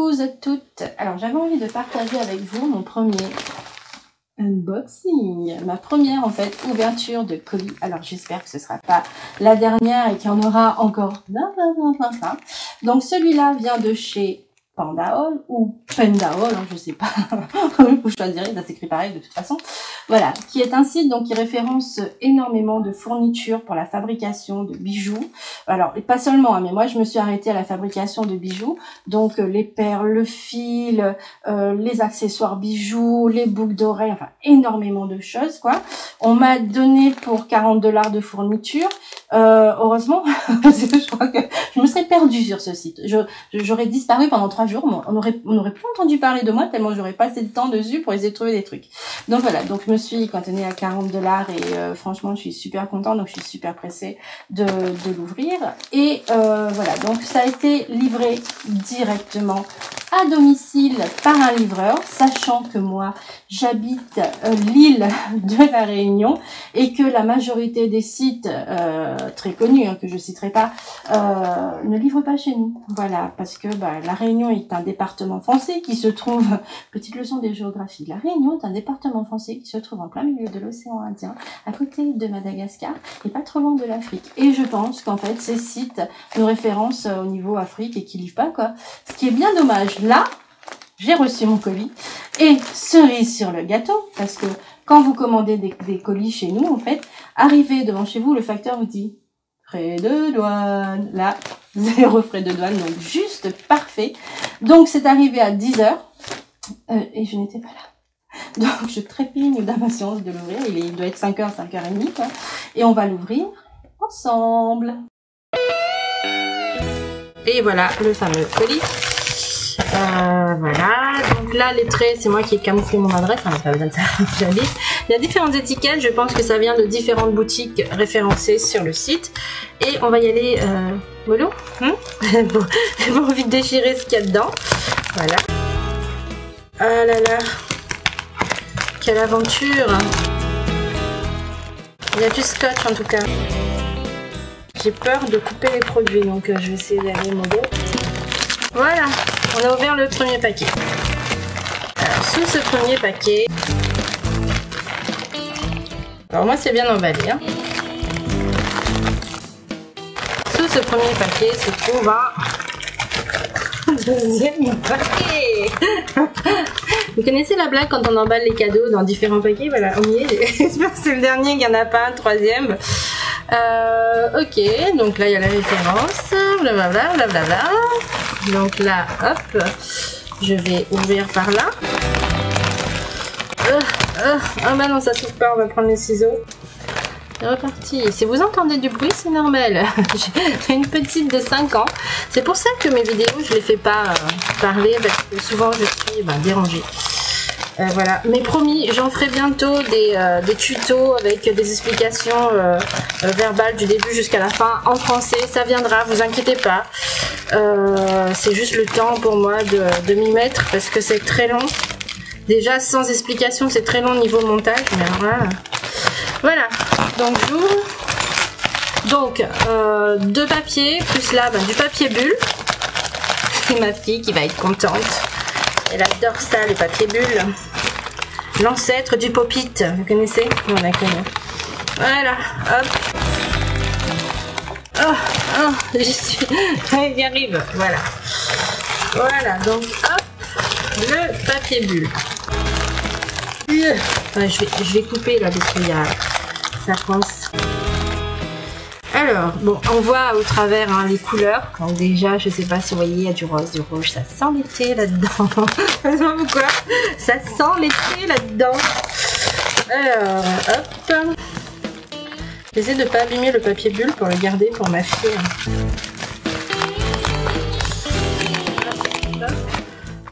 tous et toutes. Alors j'avais envie de partager avec vous mon premier unboxing, ma première en fait ouverture de colis. Alors j'espère que ce sera pas la dernière et qu'il y en aura encore plein. Donc celui-là vient de chez Pandaol ou Pendaol, hein, je sais pas, vous choisirez, ça s'écrit pareil de toute façon. Voilà, qui est un site donc qui référence énormément de fournitures pour la fabrication de bijoux. Alors, et pas seulement, hein, mais moi je me suis arrêtée à la fabrication de bijoux, donc les perles, le fil, les accessoires bijoux, les boucles d'oreilles, enfin énormément de choses quoi. On m'a donné pour 40 $ de fourniture. Heureusement, parce que je crois que je me serais perdue sur ce site. J'aurais disparu pendant 3 jours. On aurait plus entendu parler de moi tellement j'aurais passé le temps dessus pour essayer de trouver des trucs. Donc voilà, donc je me suis cantonnée à 40 $ et franchement je suis super contente, donc je suis super pressée de l'ouvrir. Et voilà, donc ça a été livré directement à domicile par un livreur, sachant que moi j'habite l'île de la Réunion et que la majorité des sites très connus, hein, que je citerai pas, ne livrent pas chez nous. Voilà, parce que la Réunion est un département français qui se trouve, petite leçon de géographie, la Réunion est un département français qui se trouve en plein milieu de l'océan Indien, à côté de Madagascar et pas trop loin de l'Afrique. Et je pense qu'en fait ces sites nous référencent au niveau Afrique et qui livrent pas quoi. Ce qui est bien dommage. Là, j'ai reçu mon colis et cerise sur le gâteau, parce que quand vous commandez des colis chez nous, en fait, arrivé devant chez vous, le facteur vous dit frais de douane. Là, 0 frais de douane, donc juste parfait. Donc c'est arrivé à 10 h et je n'étais pas là. Donc je trépigne d'impatience de l'ouvrir. Il doit être 5 h, 5h30 quoi. Et on va l'ouvrir ensemble. Et voilà le fameux colis. Voilà, donc là les traits, c'est moi qui ai camouflé mon adresse, hein, pas besoin de ça, j'habite. Il y a différentes étiquettes, je pense que ça vient de différentes boutiques référencées sur le site. Et on va y aller mollo, pour vite déchirer ce qu'il y a dedans. Voilà. Ah là là, quelle aventure. Il y a du scotch en tout cas. J'ai peur de couper les produits, donc je vais essayer d'aller mollo. Voilà, on a ouvert le premier paquet. Alors, sous ce premier paquet, alors moi c'est bien emballé, hein. Sous ce premier paquet se trouve un deuxième paquet. Vous connaissez la blague quand on emballe les cadeaux dans différents paquets? Voilà, on y est. J'espère que c'est le dernier, qu'il n'y en a pas un troisième. Ok, donc là il y a la référence, blablabla, blablabla. Donc là, hop, je vais ouvrir par là. Ah bah non, ça s'ouvre pas, on va prendre les ciseaux. C'est reparti. Si vous entendez du bruit, c'est normal. J'ai une petite de 5 ans. C'est pour ça que mes vidéos, je les fais pas parler, parce que souvent je suis dérangée. Voilà, mais promis, j'en ferai bientôt des tutos avec des explications verbales du début jusqu'à la fin en français. Ça viendra, vous inquiétez pas. C'est juste le temps pour moi de m'y mettre parce que c'est très long. Déjà sans explication, c'est très long niveau montage. Mais alors là, voilà. Donc j'ouvre. Donc 2 papiers plus là du papier bulle. C'est ma fille qui va être contente. Elle adore ça, les papiers bulles. L'ancêtre du pop-it, vous connaissez? On la connaît. Voilà, hop. Oh, j'y arrive, voilà. Voilà, donc hop, le papier bulle. Je vais couper là, parce qu'il y a... ça coince. Alors, bon, on voit au travers les couleurs. Donc déjà, je sais pas si vous voyez, il y a du rose, du rouge. Ça sent l'été là-dedans. Je sais pas pourquoi. Ça sent l'été là-dedans. Alors, hop. J'essaie de ne pas abîmer le papier bulle pour le garder pour ma fille.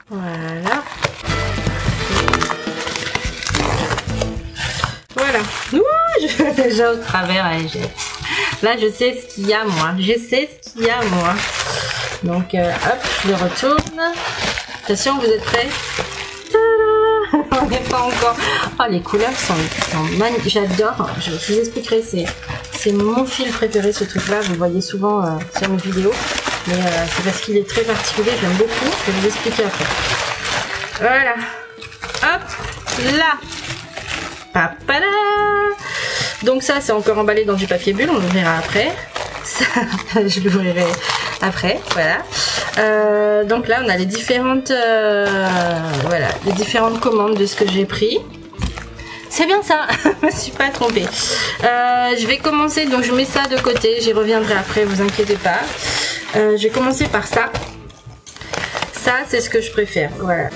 Voilà. Voilà. Ouh, déjà au travers, là, je sais ce qu'il y a, moi. Je sais ce qu'il y a, moi. Donc, hop, je le retourne. Attention, vous êtes prêts? On n'est pas encore... Oh, les couleurs sont magnifiques. J'adore. Je vous expliquerai. C'est mon fil préféré, ce truc-là. Vous le voyez souvent sur mes vidéos. mais c'est parce qu'il est très particulier, j'aime beaucoup, je vais vous expliquer après. Voilà, hop, là, papada. Donc ça c'est encore emballé dans du papier bulle, on l'ouvrira après. Ça, je l'ouvrirai après, voilà. Donc là on a les différentes, voilà, les différentes commandes de ce que j'ai pris. C'est bien ça, je me suis pas trompée. Je vais commencer, donc je mets ça de côté, j'y reviendrai après, vous inquiétez pas. Je vais commencer par ça. Ça c'est ce que je préfère, voilà.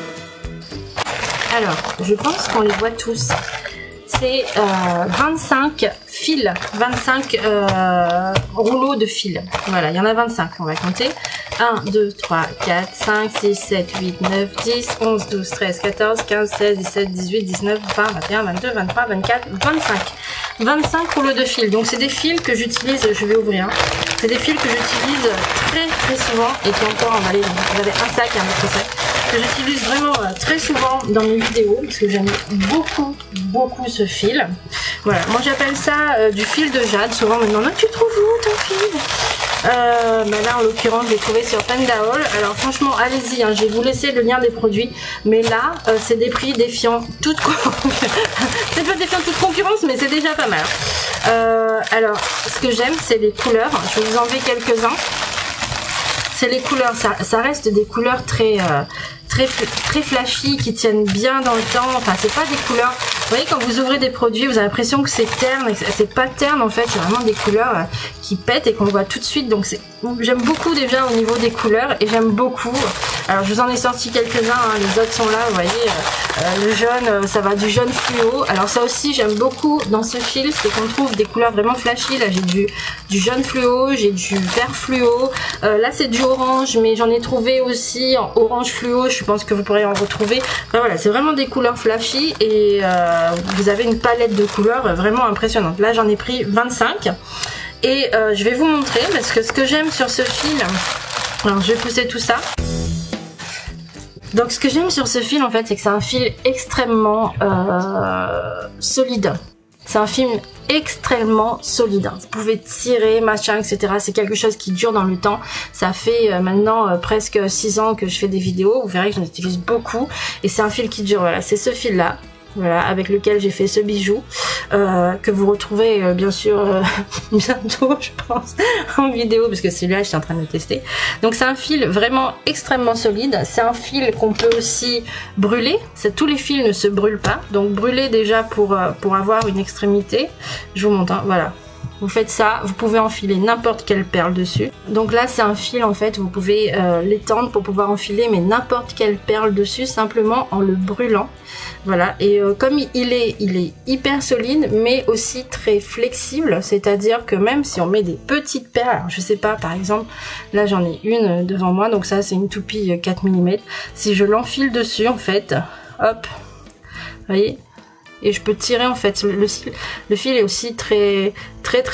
Alors, je pense qu'on les voit tous. C'est 25 fils, 25 rouleaux de fils. Voilà, il y en a 25, on va compter. 1, 2, 3, 4, 5, 6, 7, 8, 9, 10, 11, 12, 13, 14, 15, 16, 17, 18, 19, 20, 21, 22, 23, 24, 25. 25 rouleaux de fils. Donc c'est des fils que j'utilise, je vais ouvrir. C'est des fils que j'utilise très souvent et qui est encore emballé. Vous avez un sac et un autre sac. Que j'utilise vraiment très souvent dans mes vidéos parce que j'aime beaucoup ce fil. Voilà, moi j'appelle ça du fil de jade. Souvent on me demande tu trouves où ton fil? Là en l'occurrence je l'ai trouvé sur Pendaol. Alors franchement allez-y, hein, je vais vous laisser le lien des produits, mais là c'est des prix défiant toute c'est pas défiant toute concurrence, mais c'est déjà pas mal. Alors ce que j'aime c'est les couleurs, je vais vous enlever quelques-uns. C'est les couleurs, ça reste des couleurs très flashy, qui tiennent bien dans le temps. Enfin c'est pas des couleurs, vous voyez quand vous ouvrez des produits vous avez l'impression que c'est terne, c'est pas terne en fait, c'est vraiment des couleurs qui pètent et qu'on voit tout de suite. Donc j'aime beaucoup déjà au niveau des couleurs et j'aime beaucoup. Alors je vous en ai sorti quelques-uns, hein, les autres sont là, vous voyez, le jaune, ça va du jaune fluo. Alors ça aussi j'aime beaucoup dans ce fil, c'est qu'on trouve des couleurs vraiment flashy. Là j'ai du jaune fluo, j'ai du vert fluo, là c'est du orange, mais j'en ai trouvé aussi en orange fluo, je pense que vous pourrez en retrouver. Enfin, voilà, c'est vraiment des couleurs flashy et vous avez une palette de couleurs vraiment impressionnante. Là j'en ai pris 25 et je vais vous montrer parce que ce que j'aime sur ce fil, alors je vais pousser tout ça. Donc ce que j'aime sur ce fil en fait, c'est que c'est un fil extrêmement solide. C'est un fil extrêmement solide. Vous pouvez tirer, machin, etc. C'est quelque chose qui dure dans le temps. Ça fait maintenant presque 6 ans que je fais des vidéos. Vous verrez que j'en utilise beaucoup. Et c'est un fil qui dure. Voilà, c'est ce fil-là. Voilà, avec lequel j'ai fait ce bijou que vous retrouvez bien sûr bientôt je pense en vidéo parce que celui-là je suis en train de le tester. Donc c'est un fil vraiment extrêmement solide, c'est un fil qu'on peut aussi brûler, tous les fils ne se brûlent pas, donc brûler déjà pour avoir une extrémité, je vous montre, hein, voilà. Vous faites ça, vous pouvez enfiler n'importe quelle perle dessus. Donc là c'est un fil en fait, vous pouvez l'étendre pour pouvoir enfiler mais n'importe quelle perle dessus simplement en le brûlant. Voilà, et comme il est hyper solide mais aussi très flexible, c'est-à-dire que même si on met des petites perles, alors je sais pas, par exemple, là j'en ai une devant moi, donc ça c'est une toupie 4 mm, si je l'enfile dessus en fait, hop, vous voyez, et je peux tirer en fait, le fil est aussi très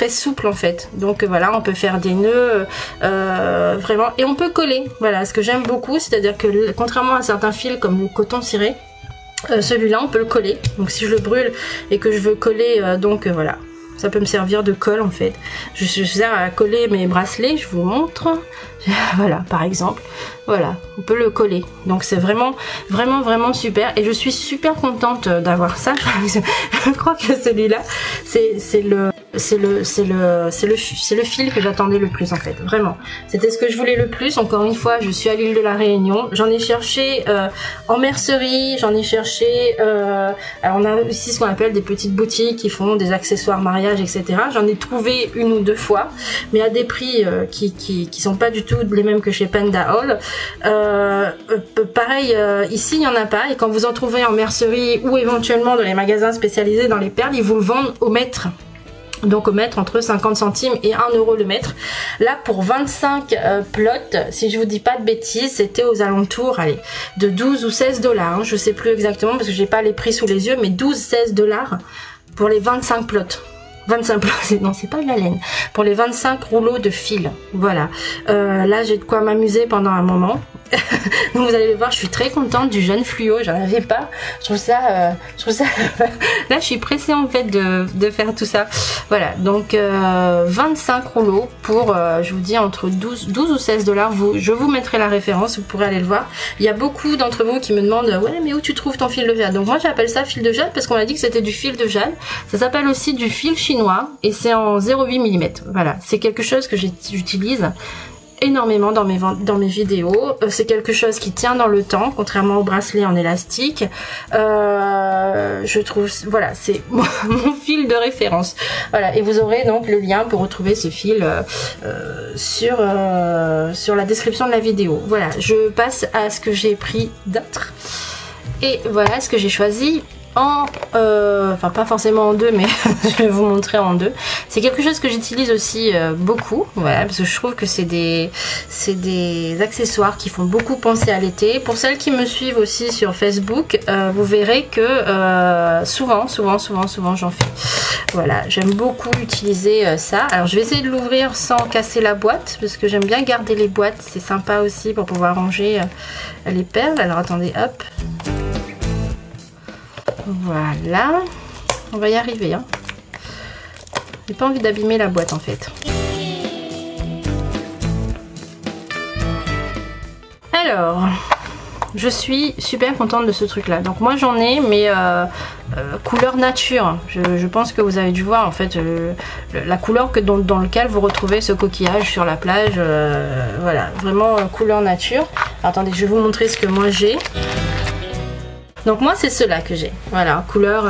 souple en fait, donc voilà, on peut faire des nœuds vraiment, et on peut coller, voilà, ce que j'aime beaucoup, c'est-à-dire que contrairement à certains fils comme le coton ciré, celui-là on peut le coller, donc si je le brûle et que je veux coller, voilà, ça peut me servir de colle en fait. Je sers à coller mes bracelets, je vous montre, voilà par exemple, voilà, on peut le coller, donc c'est vraiment super et je suis super contente d'avoir ça. Je crois que celui-là c'est le fil que j'attendais le plus en fait, vraiment c'était ce que je voulais le plus. Encore une fois, je suis à l'île de la Réunion, j'en ai cherché en mercerie, j'en ai cherché alors on a aussi ce qu'on appelle des petites boutiques qui font des accessoires mariage, etc. J'en ai trouvé 1 ou 2 fois mais à des prix qui sont pas du tout les mêmes que chez Pendaol. Pareil, ici il n'y en a pas, et quand vous en trouvez en mercerie ou éventuellement dans les magasins spécialisés dans les perles, ils vous le vendent au mètre. Donc au mètre, entre 50 centimes et 1 euro le mètre. Là pour 25 plots, si je vous dis pas de bêtises, c'était aux alentours, allez, de 12 ou 16 $, hein, je sais plus exactement parce que j'ai pas les prix sous les yeux, mais 12-16 $ pour les 25 plots. 25 plots, non c'est pas de la laine, pour les 25 rouleaux de fil, voilà. Là j'ai de quoi m'amuser pendant un moment, Donc vous allez le voir, je suis très contente du jaune fluo, j'en avais pas. Je trouve ça là je suis pressée en fait de faire tout ça. Voilà, donc 25 rouleaux pour je vous dis entre 12 ou 16 $. Je vous mettrai la référence, vous pourrez aller le voir. Il y a beaucoup d'entre vous qui me demandent ouais mais où tu trouves ton fil de jade. Donc moi j'appelle ça fil de jade parce qu'on m'a dit que c'était du fil de jade. Ça s'appelle aussi du fil chinois et c'est en 0,8 mm. Voilà, c'est quelque chose que j'utilise énormément dans mes vidéos. C'est quelque chose qui tient dans le temps, contrairement au bracelet en élastique. Je trouve, voilà, c'est mon fil de référence. Voilà, et vous aurez donc le lien pour retrouver ce fil sur la description de la vidéo. Voilà, je passe à ce que j'ai pris d'autre. Et voilà ce que j'ai choisi. Enfin pas forcément en deux, mais je vais vous montrer en deux. C'est quelque chose que j'utilise aussi beaucoup, voilà, parce que je trouve que c'est des accessoires qui font beaucoup penser à l'été. Pour celles qui me suivent aussi sur Facebook, vous verrez que souvent j'en fais. Voilà, j'aime beaucoup utiliser ça. Alors je vais essayer de l'ouvrir sans casser la boîte, parce que j'aime bien garder les boîtes, c'est sympa aussi pour pouvoir ranger les perles. Alors attendez, hop. Voilà, on va y arriver. Hein. J'ai pas envie d'abîmer la boîte en fait. Alors, je suis super contente de ce truc là. Donc moi j'en ai, mais couleur nature. Je pense que vous avez dû voir en fait la couleur dans laquelle vous retrouvez ce coquillage sur la plage. Voilà, vraiment couleur nature. Alors, attendez, je vais vous montrer ce que moi j'ai. Donc moi c'est ceux-là que j'ai, voilà, couleur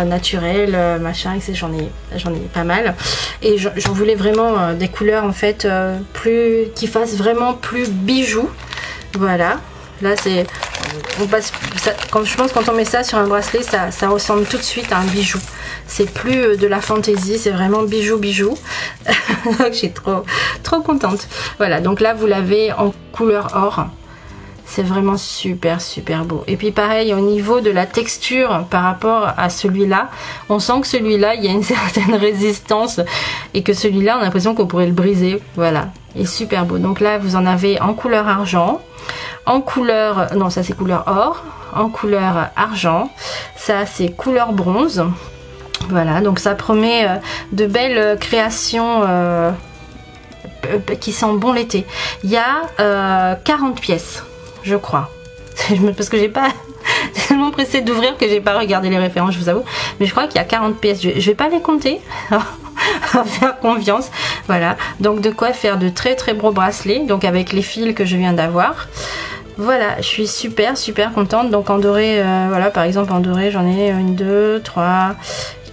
naturelle, machin, et j'en ai pas mal. Et j'en voulais vraiment des couleurs en fait qui fassent vraiment plus bijoux. Voilà, là c'est, on passe, ça, je pense quand on met ça sur un bracelet, ça ressemble tout de suite à un bijou. C'est plus de la fantaisie, c'est vraiment bijou. Donc je suis trop contente. Voilà, donc là vous l'avez en couleur or. C'est vraiment super beau. Et puis pareil, au niveau de la texture par rapport à celui-là, on sent que celui-là, il y a une certaine résistance et que celui-là, on a l'impression qu'on pourrait le briser. Voilà, il est super beau. Donc là, vous en avez en couleur argent, en couleur, non ça c'est couleur or, en couleur argent, ça c'est couleur bronze. Voilà, donc ça promet de belles créations qui sentent bon l'été. Il y a 40 pièces. Je crois. Parce que j'ai pas tellement pressé d'ouvrir que j'ai pas regardé les références, je vous avoue. Mais je crois qu'il y a 40 pièces. Je vais pas les compter. À faire confiance. Voilà. Donc de quoi faire de très beaux bracelets. Donc avec les fils que je viens d'avoir. Voilà. Je suis super contente. Donc en doré, voilà. Par exemple en doré, j'en ai 1, 2, 3,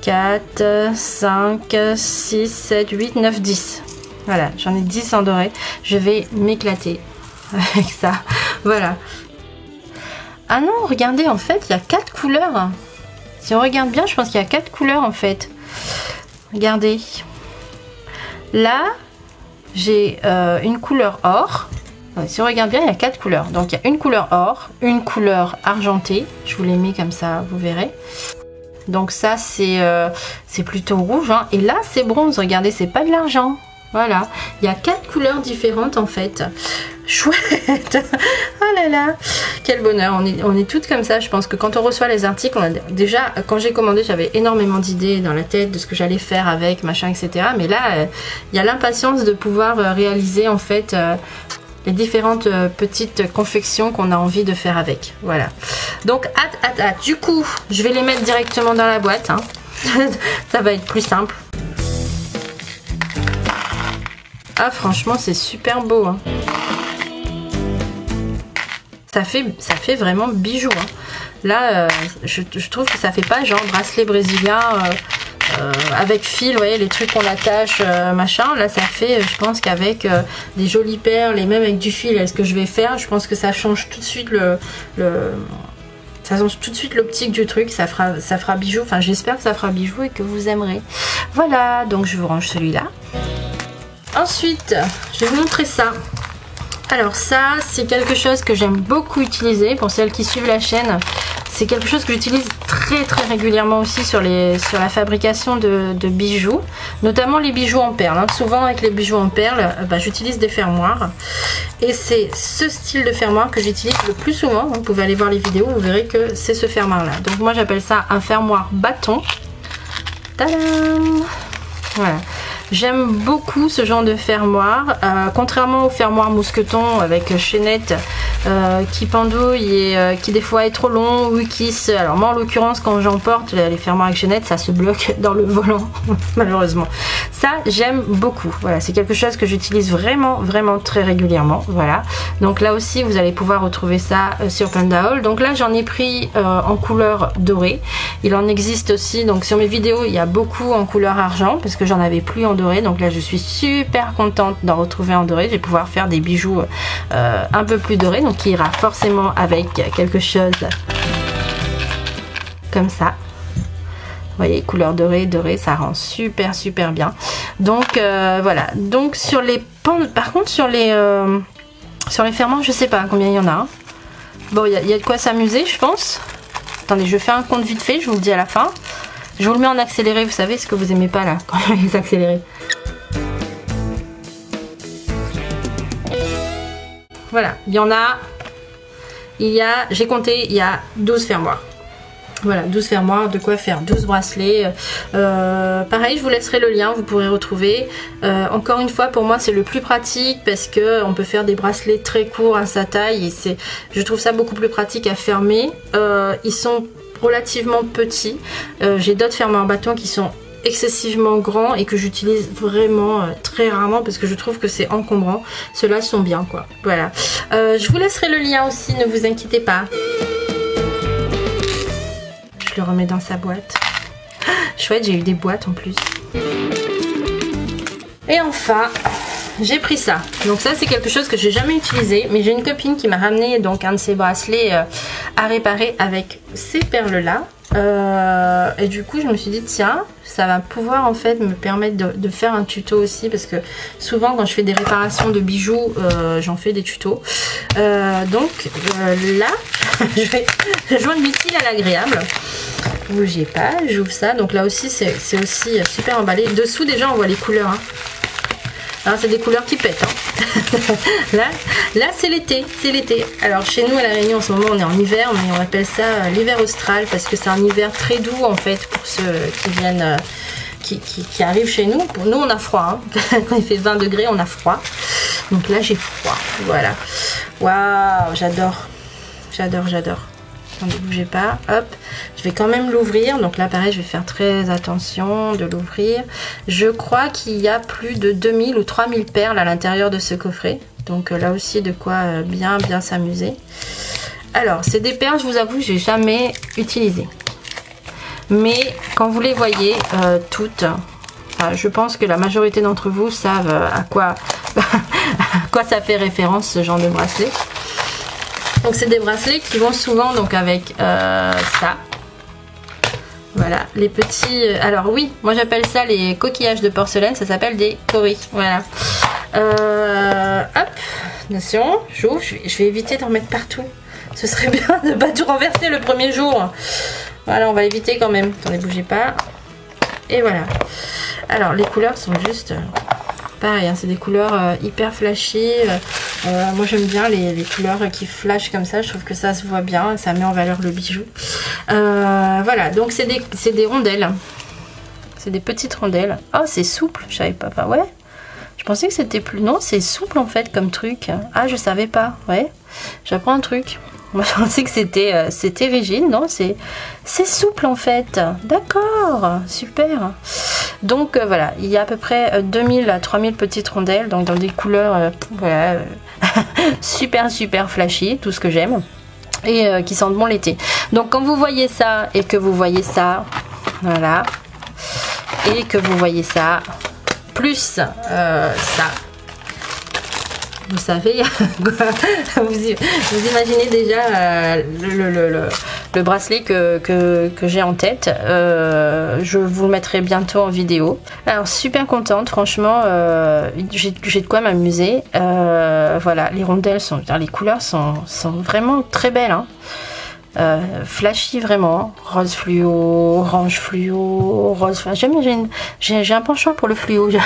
4, 5, 6, 7, 8, 9, 10. Voilà. J'en ai 10 en doré. Je vais m'éclater avec ça. Voilà. Ah non, regardez, en fait, il y a 4 couleurs. Si on regarde bien, je pense qu'il y a 4 couleurs en fait. Regardez. Là, j'ai une couleur or. Si on regarde bien, il y a 4 couleurs. Donc, il y a une couleur or, une couleur argentée. Je vous les mets comme ça, vous verrez. Donc ça, c'est plutôt rouge. Hein. Et là, c'est bronze. Regardez, c'est pas de l'argent. Voilà, il y a 4 couleurs différentes en fait. Chouette. Oh là là, quel bonheur. On est toutes comme ça. Je pense que quand on reçoit les articles, déjà quand j'ai commandé, j'avais énormément d'idées dans la tête de ce que j'allais faire avec, machin, etc. Mais là, il y a l'impatience de pouvoir réaliser en fait les différentes petites confections qu'on a envie de faire avec. Voilà. Donc hâte. Du coup, je vais les mettre directement dans la boîte. Hein. Ça va être plus simple. Ah franchement c'est super beau hein. Ça fait vraiment bijou hein. Là je trouve que ça fait pas genre bracelet brésilien avec fil, vous voyez les trucs qu'on attache machin. Là ça fait je pense qu'avec des jolies perles et même avec du fil, est-ce que je vais faire, je pense que ça change tout de suite ça change tout de suite l'optique du truc, ça fera bijou, enfin j'espère que ça fera bijou et que vous aimerez. Voilà, donc je vous range celui-là. Ensuite, je vais vous montrer ça. Alors ça, c'est quelque chose que j'aime beaucoup utiliser pour celles qui suivent la chaîne. c'est quelque chose que j'utilise très régulièrement aussi sur la fabrication de bijoux, notamment les bijoux en perles. Hein. Souvent avec les bijoux en perles, j'utilise des fermoirs. Et c'est ce style de fermoir que j'utilise le plus souvent. Vous pouvez aller voir les vidéos, vous verrez que c'est ce fermoir là. Donc moi j'appelle ça un fermoir bâton. Tadam! Voilà. J'aime beaucoup ce genre de fermoir, contrairement au fermoir mousqueton avec chaînette qui pendouille et qui des fois est trop long ou qui se... Alors moi en l'occurrence quand j'emporte les fermoirs avec chaînette, ça se bloque dans le volant malheureusement. Ça j'aime beaucoup, voilà, c'est quelque chose que j'utilise vraiment très régulièrement, voilà. Donc là aussi vous allez pouvoir retrouver ça sur Pandaol. Donc là j'en ai pris en couleur dorée, il en existe aussi, donc sur mes vidéos il y a beaucoup en couleur argent parce que j'en avais plus en doré, donc là je suis super contente d'en retrouver en doré. Je vais pouvoir faire des bijoux un peu plus dorés, donc qui ira forcément avec quelque chose comme ça. Vous voyez, couleur dorée, ça rend super bien. Donc voilà, donc sur les par contre sur les fermoirs je sais pas combien il y en a. Hein. Bon, il y a de quoi s'amuser je pense. Attendez, je fais un compte vite fait, je vous le dis à la fin. Je vous le mets en accéléré, vous savez ce que vous aimez pas là, quand les accélérés. Voilà, il y en a, j'ai compté, il y a 12 fermoirs. Voilà, 12 fermoirs, de quoi faire 12 bracelets. Pareil, je vous laisserai le lien, vous pourrez retrouver. Encore une fois, pour moi, c'est le plus pratique parce que on peut faire des bracelets très courts à sa taille et je trouve ça beaucoup plus pratique à fermer. Ils sont relativement petits. J'ai d'autres fermoirs bâtons qui sont excessivement grands et que j'utilise vraiment très rarement parce que je trouve que c'est encombrant. Ceux-là sont bien quoi. Voilà. Je vous laisserai le lien aussi, ne vous inquiétez pas. Je le remets dans sa boîte. Chouette, j'ai eu des boîtes en plus. Et enfin, j'ai pris ça. Donc ça c'est quelque chose que j'ai jamais utilisé, mais j'ai une copine qui m'a ramené donc un de ces bracelets à réparer avec ces perles là. Et du coup je me suis dit tiens, ça va pouvoir en fait me permettre de faire un tuto aussi parce que souvent quand je fais des réparations de bijoux j'en fais des tutos. Donc là je vais joindre l'utile à l'agréable. Bougez pas, j'ouvre ça. Donc là aussi c'est aussi super emballé. Dessous déjà on voit les couleurs. Hein. Alors c'est des couleurs qui pètent. Hein. Là c'est l'été, c'est l'été. Alors chez nous à La Réunion en ce moment on est en hiver, mais on appelle ça l'hiver austral parce que c'est un hiver très doux en fait pour ceux qui viennent, qui arrivent chez nous. Pour nous on a froid. Hein. Quand il fait 20 degrés on a froid. Donc là j'ai froid. Voilà. Waouh, j'adore. Ne bougez pas, hop, je vais quand même l'ouvrir. Donc là pareil je vais faire très attention de l'ouvrir. Je crois qu'il y a plus de 2000 ou 3000 perles à l'intérieur de ce coffret. Donc là aussi de quoi bien s'amuser. Alors c'est des perles, je vous avoue j'ai jamais utilisé. Mais quand vous les voyez toutes, je pense que la majorité d'entre vous savent à quoi ça fait référence ce genre de bracelet. Donc c'est des bracelets qui vont souvent donc avec ça. Voilà, les petits... alors oui, moi j'appelle ça les coquillages de porcelaine, ça s'appelle des coris. Voilà. Hop, attention, j'ouvre, je vais éviter d'en mettre partout. Ce serait bien de ne pas tout renverser le premier jour. Voilà, on va éviter quand même. Attendez, bougez pas. Et voilà. Alors les couleurs sont juste... pareil, hein, c'est des couleurs hyper flashy. Moi j'aime bien les couleurs qui flashent comme ça. Je trouve que ça se voit bien, ça met en valeur le bijou. Voilà, donc c'est des rondelles. C'est des petites rondelles. Oh, c'est souple, je savais pas. Enfin, ouais, je pensais que c'était plus... Non, c'est souple en fait comme truc. Ah, je savais pas. Ouais, j'apprends un truc. Moi je pensais que c'était rigide, non, c'est souple en fait. D'accord, super. Donc voilà, il y a à peu près 2000 à 3000 petites rondelles, donc dans des couleurs voilà, super flashy, tout ce que j'aime, et qui sentent bon l'été. Donc quand vous voyez ça et que vous voyez ça, voilà, et que vous voyez ça, plus ça, vous savez, vous imaginez déjà le bracelet que j'ai en tête. Je vous le mettrai bientôt en vidéo. Alors super contente, franchement, j'ai de quoi m'amuser. Voilà, les rondelles sont, les couleurs sont vraiment très belles. Hein. flashy vraiment, rose fluo, orange fluo, rose, enfin, j'ai un penchant pour le fluo. Je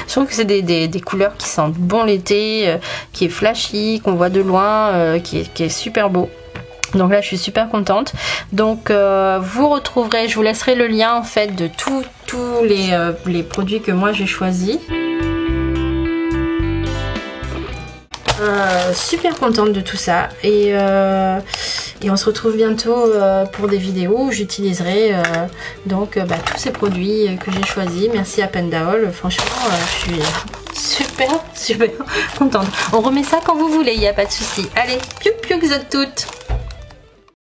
trouve que c'est des couleurs qui sentent bon l'été, qui est flashy, qu'on voit de loin, qui est super beau. Donc là je suis super contente. Donc vous retrouverez, je vous laisserai le lien en fait de tous les produits que moi j'ai choisis. Super contente de tout ça et on se retrouve bientôt pour des vidéos où j'utiliserai tous ces produits que j'ai choisis. Merci à Pendaol, franchement je suis super contente. On remet ça quand vous voulez, il n'y a pas de souci. Allez, piou piou toutes.